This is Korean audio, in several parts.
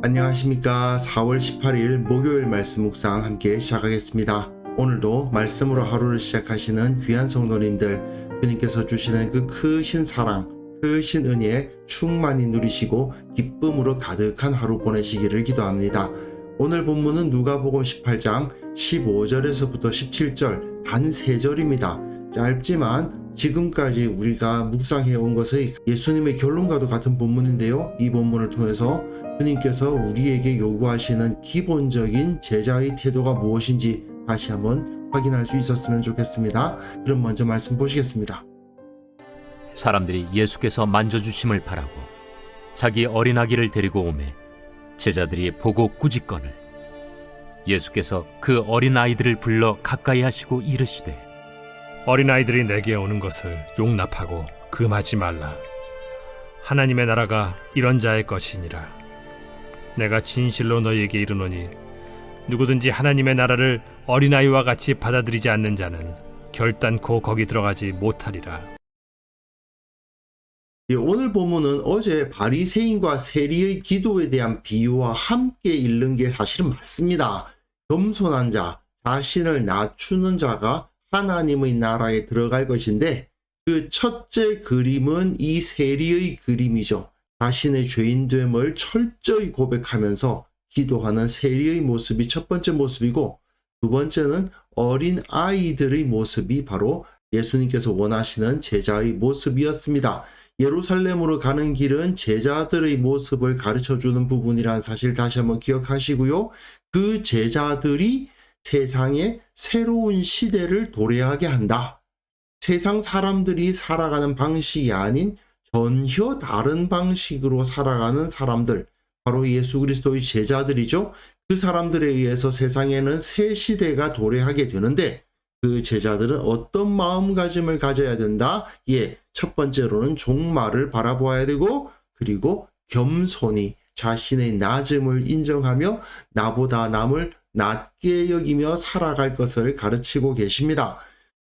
안녕하십니까. 4월 18일 목요일 말씀 묵상 함께 시작하겠습니다. 오늘도 말씀으로 하루를 시작하시는 귀한 성도님들, 주님께서 주시는 그 크신 사랑, 크신 은혜에 충만히 누리시고 기쁨으로 가득한 하루 보내시기를 기도합니다. 오늘 본문은 누가복음 18장 15절에서부터 17절 단 3절입니다. 짧지만 지금까지 우리가 묵상해 온 것의 예수님의 결론과도 같은 본문인데요. 이 본문을 통해서 주님께서 우리에게 요구하시는 기본적인 제자의 태도가 무엇인지 다시 한번 확인할 수 있었으면 좋겠습니다. 그럼 먼저 말씀 보시겠습니다. 사람들이 예수께서 만져주심을 바라고 자기 어린아기를 데리고 오매 제자들이 보고 꾸짖거늘 예수께서 그 어린아이들을 불러 가까이 하시고 이르시되 어린아이들이 내게 오는 것을 용납하고 금하지 말라. 하나님의 나라가 이런 자의 것이니라. 내가 진실로 너희에게 이르노니 누구든지 하나님의 나라를 어린아이와 같이 받아들이지 않는 자는 결단코 거기 들어가지 못하리라. 오늘 본문은 어제 바리새인과 세리의 기도에 대한 비유와 함께 읽는 게 사실은 맞습니다. 겸손한 자, 자신을 낮추는 자가 하나님의 나라에 들어갈 것인데, 그 첫째 그림은 이 세리의 그림이죠. 자신의 죄인됨을 철저히 고백하면서 기도하는 세리의 모습이 첫 번째 모습이고, 두 번째는 어린 아이들의 모습이 바로 예수님께서 원하시는 제자의 모습이었습니다. 예루살렘으로 가는 길은 제자들의 모습을 가르쳐주는 부분이라는 사실 다시 한번 기억하시고요. 그 제자들이 세상의 새로운 시대를 도래하게 한다. 세상 사람들이 살아가는 방식이 아닌 전혀 다른 방식으로 살아가는 사람들, 바로 예수 그리스도의 제자들이죠. 그 사람들에 의해서 세상에는 새 시대가 도래하게 되는데, 그 제자들은 어떤 마음가짐을 가져야 된다? 첫 번째로는 종말을 바라보아야 되고, 그리고 겸손히 자신의 낮음을 인정하며 나보다 남을 낮게 여기며 살아갈 것을 가르치고 계십니다.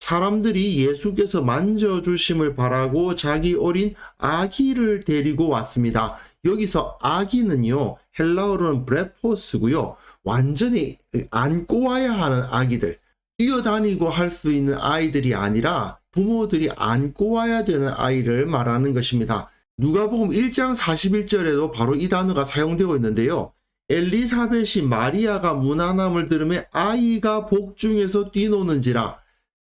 사람들이 예수께서 만져주심을 바라고 자기 어린 아기를 데리고 왔습니다. 여기서 아기는요, 헬라어로는 브레포스고요. 완전히 안고 와야 하는 아기들, 뛰어다니고 할 수 있는 아이들이 아니라 부모들이 안고 와야 되는 아이를 말하는 것입니다. 누가복음 1장 41절에도 바로 이 단어가 사용되고 있는데요. 엘리사벳이 마리아가 문안함을 들으며 아이가 복중에서 뛰노는지라,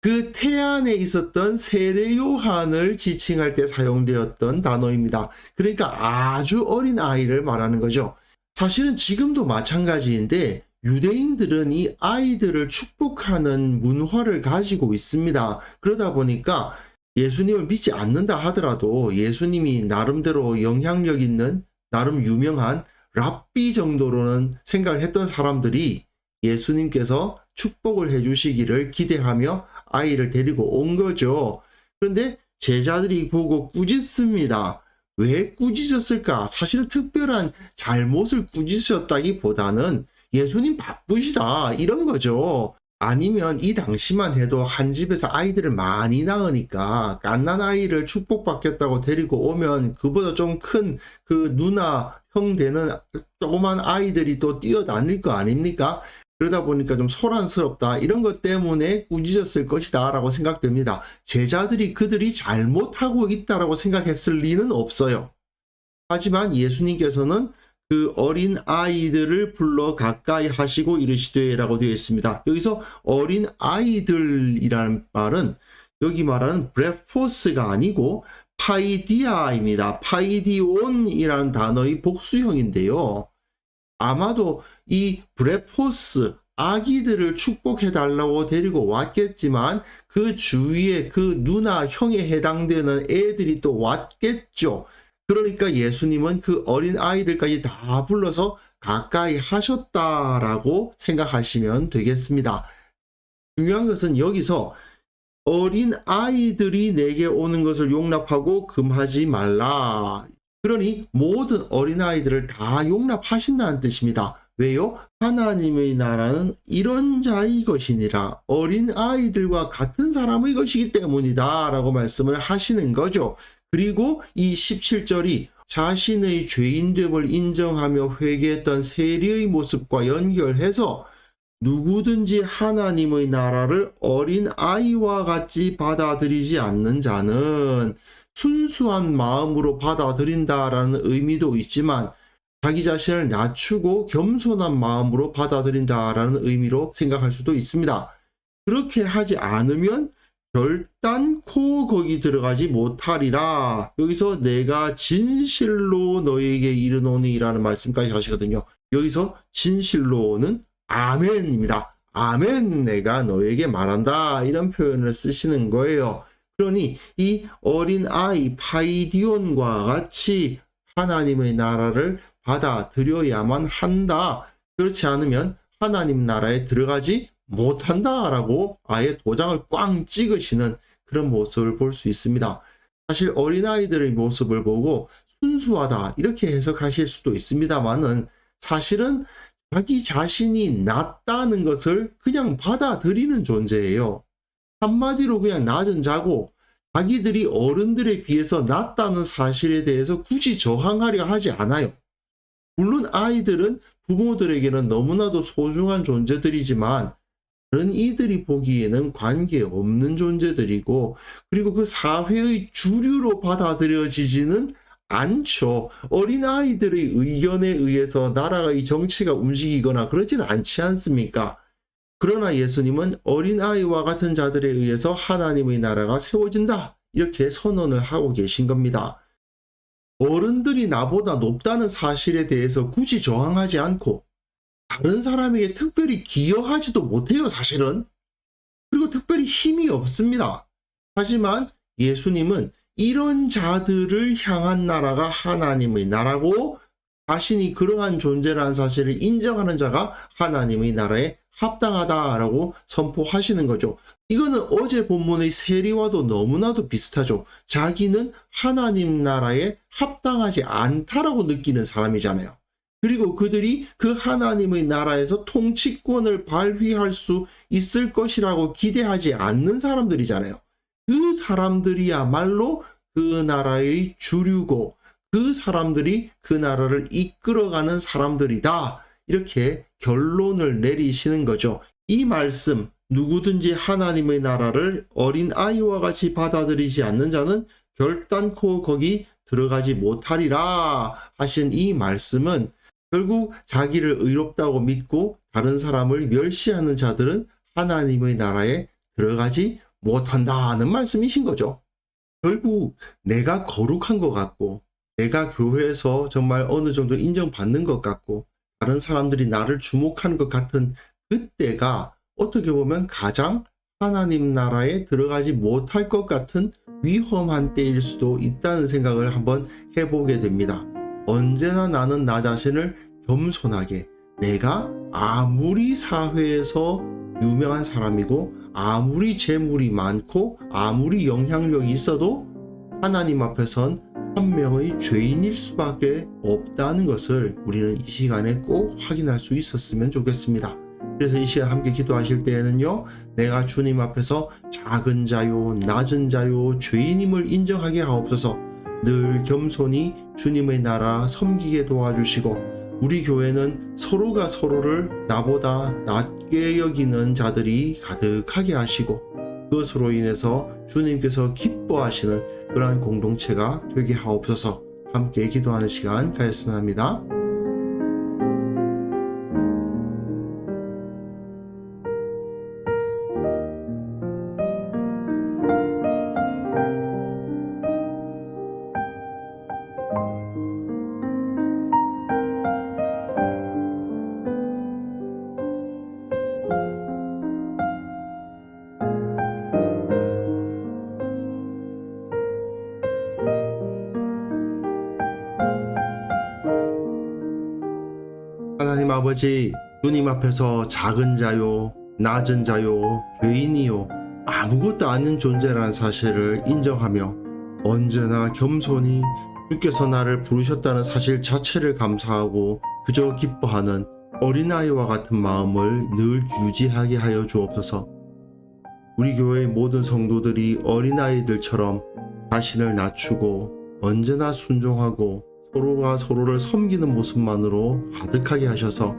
그 태안에 있었던 세례 요한을 지칭할 때 사용되었던 단어입니다. 그러니까 아주 어린 아이를 말하는 거죠. 사실은 지금도 마찬가지인데 유대인들은 이 아이들을 축복하는 문화를 가지고 있습니다. 그러다 보니까 예수님을 믿지 않는다 하더라도 예수님이 나름대로 영향력 있는, 나름 유명한 랍비 정도로는 생각을 했던 사람들이 예수님께서 축복을 해주시기를 기대하며 아이를 데리고 온 거죠. 그런데 제자들이 보고 꾸짖습니다. 왜 꾸짖었을까? 사실은 특별한 잘못을 꾸짖었다기보다는 예수님 바쁘시다 이런 거죠. 아니면 이 당시만 해도 한 집에서 아이들을 많이 낳으니까 갓난 아이를 축복받겠다고 데리고 오면 그보다 좀 큰 그 누나 형 되는 조그만 아이들이 또 뛰어다닐 거 아닙니까? 그러다 보니까 좀 소란스럽다 이런 것 때문에 꾸짖었을 것이다 라고 생각됩니다. 제자들이 그들이 잘못하고 있다라고 생각했을 리는 없어요. 하지만 예수님께서는 그 어린 아이들을 불러 가까이 하시고 이르시되 라고 되어 있습니다. 여기서 어린 아이들이라는 말은 여기 말하는 브레포스가 아니고 파이디아입니다. 파이디온이라는 단어의 복수형인데요. 아마도 이 브레포스, 아기들을 축복해달라고 데리고 왔겠지만 그 주위에 그 누나, 형에 해당되는 애들이 또 왔겠죠. 그러니까 예수님은 그 어린 아이들까지 다 불러서 가까이 하셨다라고 생각하시면 되겠습니다. 중요한 것은 여기서 어린 아이들이 내게 오는 것을 용납하고 금하지 말라. 그러니 모든 어린 아이들을 다 용납하신다는 뜻입니다. 왜요? 하나님의 나라는 이런 자의 것이니라. 어린 아이들과 같은 사람의 것이기 때문이다 라고 말씀을 하시는 거죠. 그리고 이 17절이 자신의 죄인됨을 인정하며 회개했던 세리의 모습과 연결해서 누구든지 하나님의 나라를 어린 아이와 같이 받아들이지 않는 자는 순수한 마음으로 받아들인다라는 의미도 있지만 자기 자신을 낮추고 겸손한 마음으로 받아들인다라는 의미로 생각할 수도 있습니다. 그렇게 하지 않으면 결단코 거기 들어가지 못하리라. 여기서 내가 진실로 너에게 이르노니라는 말씀까지 하시거든요. 여기서 진실로는 아멘입니다. 아멘, 내가 너에게 말한다, 이런 표현을 쓰시는 거예요. 그러니 이 어린 아이 파이디온과 같이 하나님의 나라를 받아들여야만 한다. 그렇지 않으면 하나님 나라에 들어가지 못한다라고 아예 도장을 꽝 찍으시는 그런 모습을 볼 수 있습니다. 사실 어린아이들의 모습을 보고 순수하다 이렇게 해석하실 수도 있습니다만은 사실은 자기 자신이 낫다는 것을 그냥 받아들이는 존재예요. 한마디로 그냥 낮은 자고 자기들이 어른들에 비해서 낫다는 사실에 대해서 굳이 저항하려 하지 않아요. 물론 아이들은 부모들에게는 너무나도 소중한 존재들이지만 다른 이들이 보기에는 관계없는 존재들이고 그리고 그 사회의 주류로 받아들여지지는 않죠. 어린아이들의 의견에 의해서 나라의 정치가 움직이거나 그러진 않지 않습니까? 그러나 예수님은 어린아이와 같은 자들에 의해서 하나님의 나라가 세워진다, 이렇게 선언을 하고 계신 겁니다. 어른들이 나보다 높다는 사실에 대해서 굳이 저항하지 않고 다른 사람에게 특별히 기여하지도 못해요, 사실은. 그리고 특별히 힘이 없습니다. 하지만 예수님은 이런 자들을 향한 나라가 하나님의 나라고 자신이 그러한 존재라는 사실을 인정하는 자가 하나님의 나라에 합당하다라고 선포하시는 거죠. 이거는 어제 본문의 세리와도 너무나도 비슷하죠. 자기는 하나님 나라에 합당하지 않다라고 느끼는 사람이잖아요. 그리고 그들이 그 하나님의 나라에서 통치권을 발휘할 수 있을 것이라고 기대하지 않는 사람들이잖아요. 그 사람들이야말로 그 나라의 주류고 그 사람들이 그 나라를 이끌어가는 사람들이다, 이렇게 결론을 내리시는 거죠. 이 말씀, 누구든지 하나님의 나라를 어린아이와 같이 받아들이지 않는 자는 결단코 거기 들어가지 못하리라 하신 이 말씀은 결국 자기를 의롭다고 믿고 다른 사람을 멸시하는 자들은 하나님의 나라에 들어가지 못한다는 말씀이신 거죠. 결국 내가 거룩한 것 같고 내가 교회에서 정말 어느 정도 인정받는 것 같고 다른 사람들이 나를 주목하는 것 같은 그때가 어떻게 보면 가장 하나님 나라에 들어가지 못할 것 같은 위험한 때일 수도 있다는 생각을 한번 해보게 됩니다. 언제나 나는 나 자신을 겸손하게, 내가 아무리 사회에서 유명한 사람이고 아무리 재물이 많고 아무리 영향력이 있어도 하나님 앞에선 한 명의 죄인일 수밖에 없다는 것을 우리는 이 시간에 꼭 확인할 수 있었으면 좋겠습니다. 그래서 이 시간 함께 기도하실 때에는요, 내가 주님 앞에서 작은 자요, 낮은 자요, 죄인임을 인정하게 하옵소서. 늘 겸손히 주님의 나라 섬기게 도와주시고 우리 교회는 서로가 서로를 나보다 낮게 여기는 자들이 가득하게 하시고 그것으로 인해서 주님께서 기뻐하시는 그러한 공동체가 되게 하옵소서. 함께 기도하는 시간 가졌으면 합니다. 하나님 아버지, 주님 앞에서 작은 자요, 낮은 자요, 죄인이요, 아무것도 아닌 존재라는 사실을 인정하며 언제나 겸손히 주께서 나를 부르셨다는 사실 자체를 감사하고 그저 기뻐하는 어린아이와 같은 마음을 늘 유지하게 하여 주옵소서. 우리 교회의 모든 성도들이 어린아이들처럼 자신을 낮추고 언제나 순종하고 서로가 서로를 섬기는 모습만으로 가득하게 하셔서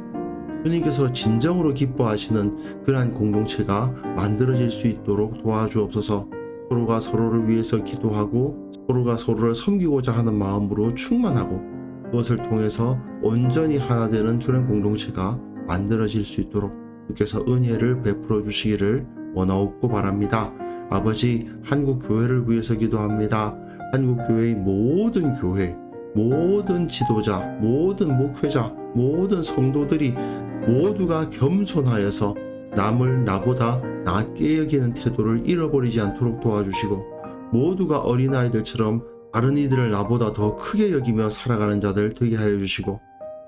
주님께서 진정으로 기뻐하시는 그러한 공동체가 만들어질 수 있도록 도와주옵소서. 서로가 서로를 위해서 기도하고 서로가 서로를 섬기고자 하는 마음으로 충만하고 그것을 통해서 온전히 하나 되는 그런 공동체가 만들어질 수 있도록 주께서 은혜를 베풀어 주시기를 원하옵고 바랍니다. 아버지, 한국 교회를 위해서 기도합니다. 한국 교회의 모든 교회, 모든 지도자, 모든 목회자, 모든 성도들이 모두가 겸손하여서 남을 나보다 낮게 여기는 태도를 잃어버리지 않도록 도와주시고 모두가 어린아이들처럼 다른 이들을 나보다 더 크게 여기며 살아가는 자들 되게 하여 주시고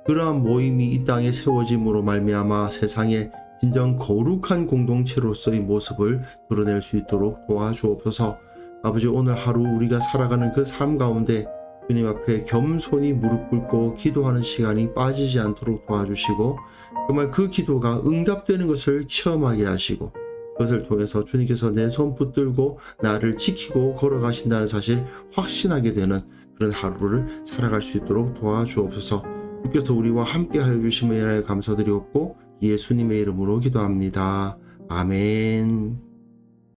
그러한 모임이 이 땅에 세워짐으로 말미암아 세상에 진정 거룩한 공동체로서의 모습을 드러낼 수 있도록 도와주옵소서. 아버지, 오늘 하루 우리가 살아가는 그 삶 가운데 주님 앞에 겸손히 무릎 꿇고 기도하는 시간이 빠지지 않도록 도와주시고 정말 그 기도가 응답되는 것을 체험하게 하시고 그것을 통해서 주님께서 내 손 붙들고 나를 지키고 걸어가신다는 사실 확신하게 되는 그런 하루를 살아갈 수 있도록 도와주옵소서. 주께서 우리와 함께 하여 주심에 인하여 감사드리옵고 예수님의 이름으로 기도합니다. 아멘.